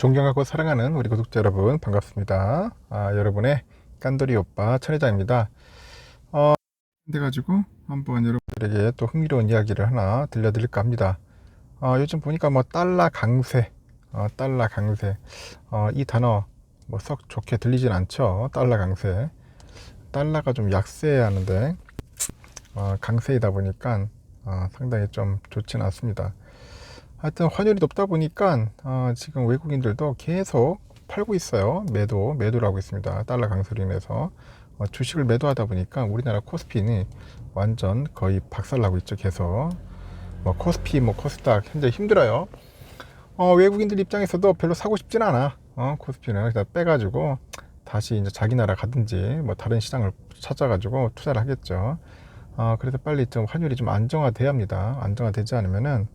존경하고 사랑하는 우리 구독자 여러분 반갑습니다. 여러분의 깐돌이 오빠 천회장입니다. 그래가지고 한번 여러분들에게 또 흥미로운 이야기를 하나 들려드릴까 합니다. 요즘 보니까 뭐 달러 강세, 달러 강세, 이 단어 뭐 썩 좋게 들리진 않죠. 달러 강세, 달러가 좀 약세하는데 강세이다 보니까 상당히 좀 좋지는 않습니다. 하여튼 환율이 높다 보니까 지금 외국인들도 계속 팔고 있어요. 매도를 하고 있습니다. 달러 강세로 인해서 주식을 매도하다 보니까 우리나라 코스피는 완전 거의 박살나고 있죠. 계속 뭐 코스피 뭐 코스닥 현재 힘들어요. 외국인들 입장에서도 별로 사고 싶진 않아. 코스피는 그냥 빼가지고 다시 이제 자기 나라 가든지 뭐 다른 시장을 찾아가지고 투자를 하겠죠. 그래서 빨리 좀 환율이 좀 안정화돼야 합니다. 안정화되지 않으면은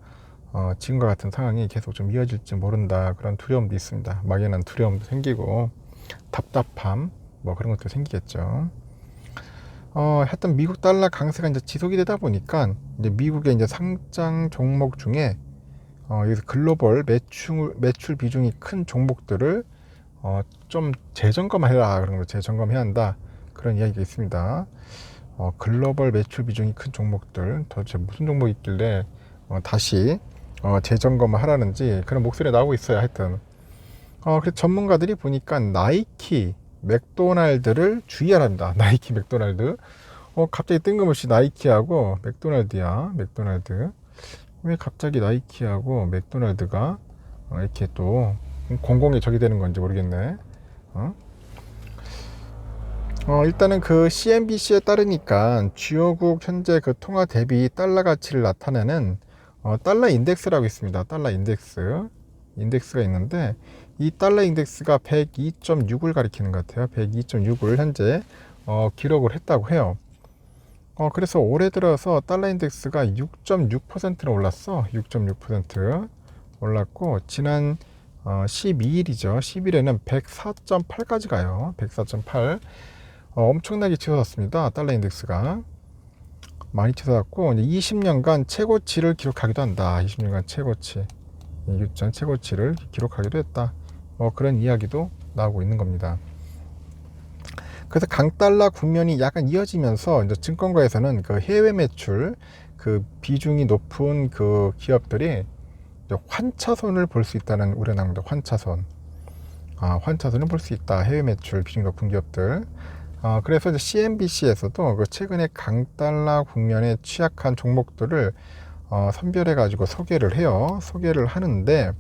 지금과 같은 상황이 계속 좀 이어질지 모른다, 그런 두려움도 있습니다. 막연한 두려움도 생기고 답답함 뭐 그런 것도 생기겠죠. 하여튼 미국 달러 강세가 이제 지속이 되다 보니까 이제 미국의 이제 상장 종목 중에 여기서 글로벌 매출 비중이 큰 종목들을 좀 재점검해라, 그런 거 재점검해야 한다, 그런 이야기가 있습니다. 글로벌 매출 비중이 큰 종목들 도대체 무슨 종목이 있길래 다시 재점검을 하라는지 그런 목소리가 나오고 있어요. 하여튼 그래서 전문가들이 보니까 나이키, 맥도날드를 주의하랍니다. 나이키, 맥도날드. 갑자기 뜬금없이 나이키하고 맥도날드야. 맥도날드 왜 갑자기 나이키하고 맥도날드가 이렇게 또 공공의 적이 되는 건지 모르겠네. 일단은 그 CNBC에 따르니까 주요국 현재 그 통화 대비 달러 가치를 나타내는 달러 인덱스라고 있습니다. 달러 인덱스가 있는데 이 달러 인덱스가 102.6을 가리키는 것 같아요. 102.6을 현재 기록을 했다고 해요. 그래서 올해 들어서 달러 인덱스가 6.6%나 올랐어. 6.6% 올랐고 지난 12일이죠. 10일에는 104.8까지 가요. 104.8. 엄청나게 치솟았습니다. 달러 인덱스가 많이 치솟았고 20년간 최고치를 기록하기도 한다. 20년간 최고치, 6전 최고치를 기록하기도 했다. 그런 이야기도 나오고 있는 겁니다. 그래서 강달러 국면이 약간 이어지면서 이제 증권가에서는 그 해외 매출 그 비중이 높은 그 기업들이 환차손을 볼 수 있다는 우려가 나옵니다. 환차손을 볼 수 있다. 해외 매출 비중이 높은 기업들. 그래서 이제 CNBC에서도 그 최근에 강달러 국면에 취약한 종목들을 선별해 가지고 소개를 해요. 소개를 하는데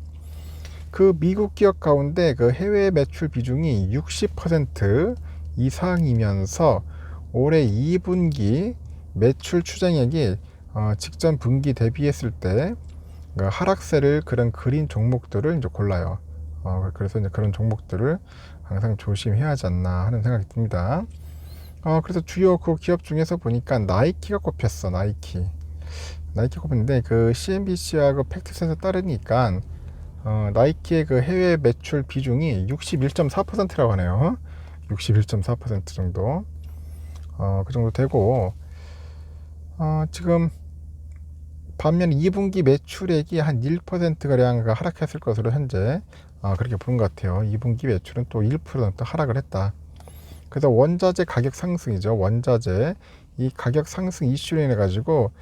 그 미국 기업 가운데 그 해외 매출 비중이 60% 이상이면서 올해 2분기 매출 추정액이 직전 분기 대비했을 때 하락세를 그린 종목들을 이제 골라요. 그래서 이제 그런 종목들을 항상 조심해야 하지 않나 하는 생각이 듭니다. 그래서 주요 그 기업 중에서 보니까 나이키가 꼽혔어. 나이키 꼽혔는데 그 CNBC하고 팩트셋에 따르니까 나이키의 그 해외 매출 비중이 61.4%라고 하네요. 61.4% 정도. 그 정도 되고 지금 반면 2분기 매출액이 한 1%가량 하락했을 것으로 현재 그렇게 보는 것 같아요. 2분기 매출은 또 1% 하락을 했다. 그래서 원자재 가격 상승이죠. 원자재 이 가격 상승 이슈로 인해 가지고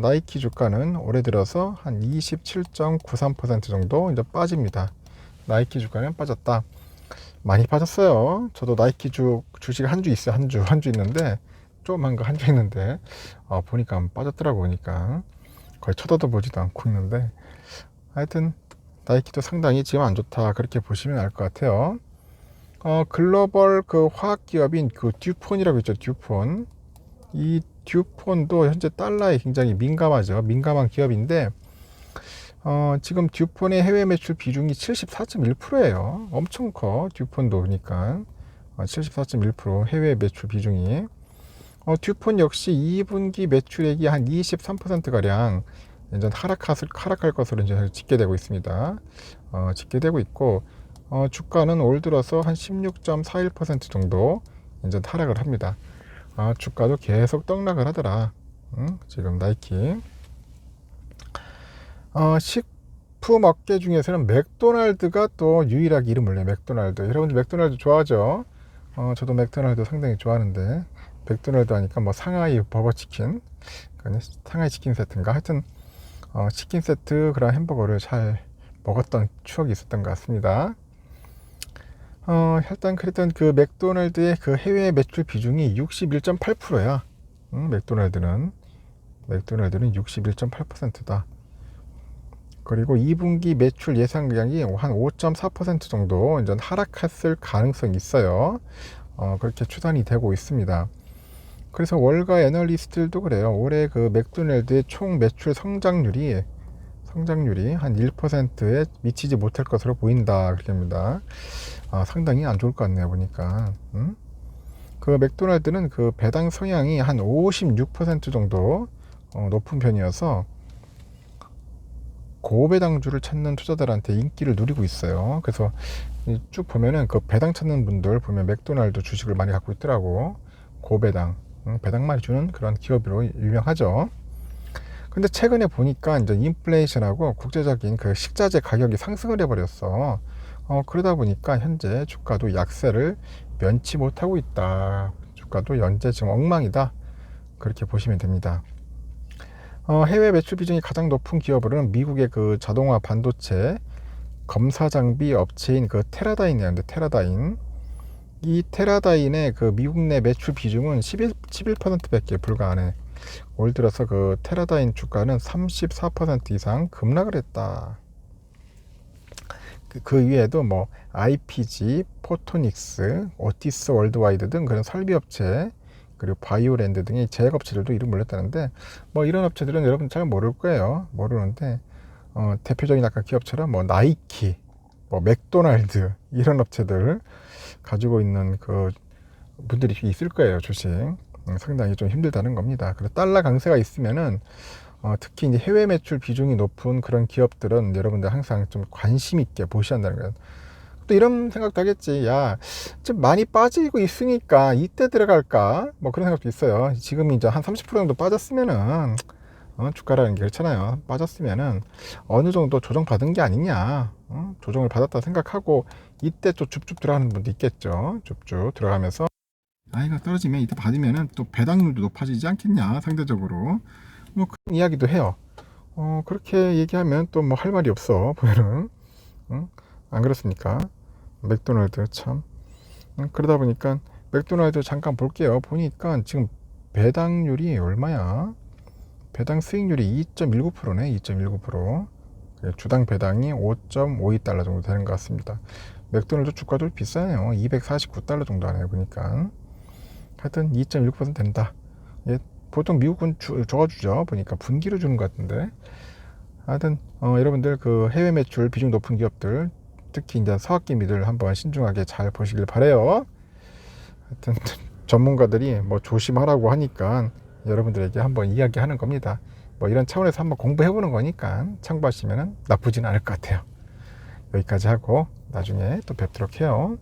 나이키 주가는 올해 들어서 한 27.93% 정도 이제 빠집니다. 나이키 주가는 빠졌다. 많이 빠졌어요. 저도 나이키 주식 한 주 있어요. 한 주 있는데 조그만 거 한 주 있는데 보니까 빠졌더라고. 보니까 거의 쳐다도 보지도 않고 있는데 하여튼 나이키도 상당히 지금 안 좋다, 그렇게 보시면 알 것 같아요. 글로벌 그 화학 기업인 그 듀폰이라고 있죠. 듀폰. 이 듀폰도 현재 달러에 굉장히 민감한 기업인데 지금 듀폰의 해외 매출 비중이 74.1%예요. 엄청 커. 듀폰도 그러니까 74.1% 해외 매출 비중이. 듀폰 역시 2분기 매출액이 한 23%가량 이제 하락할 것으로 이제 집계되고 있습니다. 집계되고 있고, 주가는 올 들어서 한 16.41% 정도 이제 하락을 합니다. 주가도 계속 떡락을 하더라. 지금 나이키. 식품 업계 중에서는 맥도날드가 또 유일하게 이름을 내요. 맥도날드. 여러분들 맥도날드 좋아하죠? 저도 맥도날드 상당히 좋아하는데, 맥도날드 하니까 뭐 상하이 버거치킨, 상하이 치킨 세트인가? 하여튼 치킨 세트 그런 햄버거를 잘 먹었던 추억이 있었던 것 같습니다. 일단 그랬던 그 맥도날드의 그 해외 매출 비중이 61.8%야. 맥도날드는 61.8%다. 그리고 2분기 매출 예상량이 한 5.4% 정도 이제 하락했을 가능성이 있어요. 그렇게 추산이 되고 있습니다. 그래서 월가 애널리스트들도 그래요. 올해 그 맥도날드의 총 매출 성장률이 한 1%에 미치지 못할 것으로 보인다. 그렇게 합니다. 상당히 안 좋을 것 같네요, 보니까. 그 맥도날드는 그 배당 성향이 한 56% 정도 높은 편이어서 고배당주를 찾는 투자들한테 인기를 누리고 있어요. 그래서 쭉 보면은 그 배당 찾는 분들 보면 맥도날드 주식을 많이 갖고 있더라고. 고배당, 배당 많이 주는 그런 기업으로 유명하죠. 근데 최근에 보니까 이제 인플레이션하고 국제적인 그 식자재 가격이 상승을 해버렸어. 그러다 보니까 현재 주가도 약세를 면치 못하고 있다. 주가도 현재 지금 엉망이다. 그렇게 보시면 됩니다. 해외 매출 비중이 가장 높은 기업으로는 미국의 그 자동화 반도체 검사 장비 업체인 그 테라다인이었는데, 이 테라다인의 그 미국 내 매출 비중은 11%밖에 불과하네. 올 들어서 그 테라다인 주가는 34% 이상 급락을 했다. 그 위에도 뭐 IPG, 포토닉스, 오티스 월드와이드 등 그런 설비업체, 그리고 바이오랜드 등의 제약업체들도 이름 올렸다는데, 뭐 이런 업체들은 여러분 잘 모를 거예요. 모르는데 대표적인 아까 기업처럼 뭐 나이키, 뭐 맥도날드 이런 업체들 가지고 있는 그 분들이 있을 거예요. 주식 상당히 좀 힘들다는 겁니다. 그래서 달러 강세가 있으면은 특히 이제 해외 매출 비중이 높은 그런 기업들은 여러분들 항상 좀 관심 있게 보셔야 한다는 거예요. 또 이런 생각도 하겠지. 야, 좀 많이 빠지고 있으니까 이때 들어갈까? 뭐 그런 생각도 있어요. 지금 이제 한 30% 정도 빠졌으면은 주가라는 게 그렇잖아요. 빠졌으면은 어느 정도 조정 받은 게 아니냐, 조정을 받았다 생각하고 이때 또 줍줍 들어가는 분도 있겠죠. 줍줍 들어가면서 이거 떨어지면 이때 받으면은 또 배당률도 높아지지 않겠냐, 상대적으로. 뭐 그런 이야기도 해요. 그렇게 얘기하면 또 뭐 할 말이 없어 보면은. 안 그렇습니까? 맥도날드 참. 그러다 보니까 맥도날드 잠깐 볼게요. 보니까 지금 배당률이 얼마야? 배당 수익률이 2.19%네. 2.19%. 주당 배당이 5.52달러 정도 되는 것 같습니다. 맥도날드 주가도 비싸네요. 249달러 정도 하네요. 보니까. 하여튼 2.19% 된다. 예, 보통 미국은 줘주죠. 보니까 분기로 주는 것 같은데. 하여튼 여러분들 그 해외 매출 비중 높은 기업들, 특히 이제 서학기미들 한번 신중하게 잘 보시길 바래요. 하여튼 전문가들이 뭐 조심하라고 하니까 여러분들에게 한번 이야기하는 겁니다. 뭐 이런 차원에서 한번 공부해 보는 거니까 참고하시면 나쁘진 않을 것 같아요. 여기까지 하고 나중에 또 뵙도록 해요.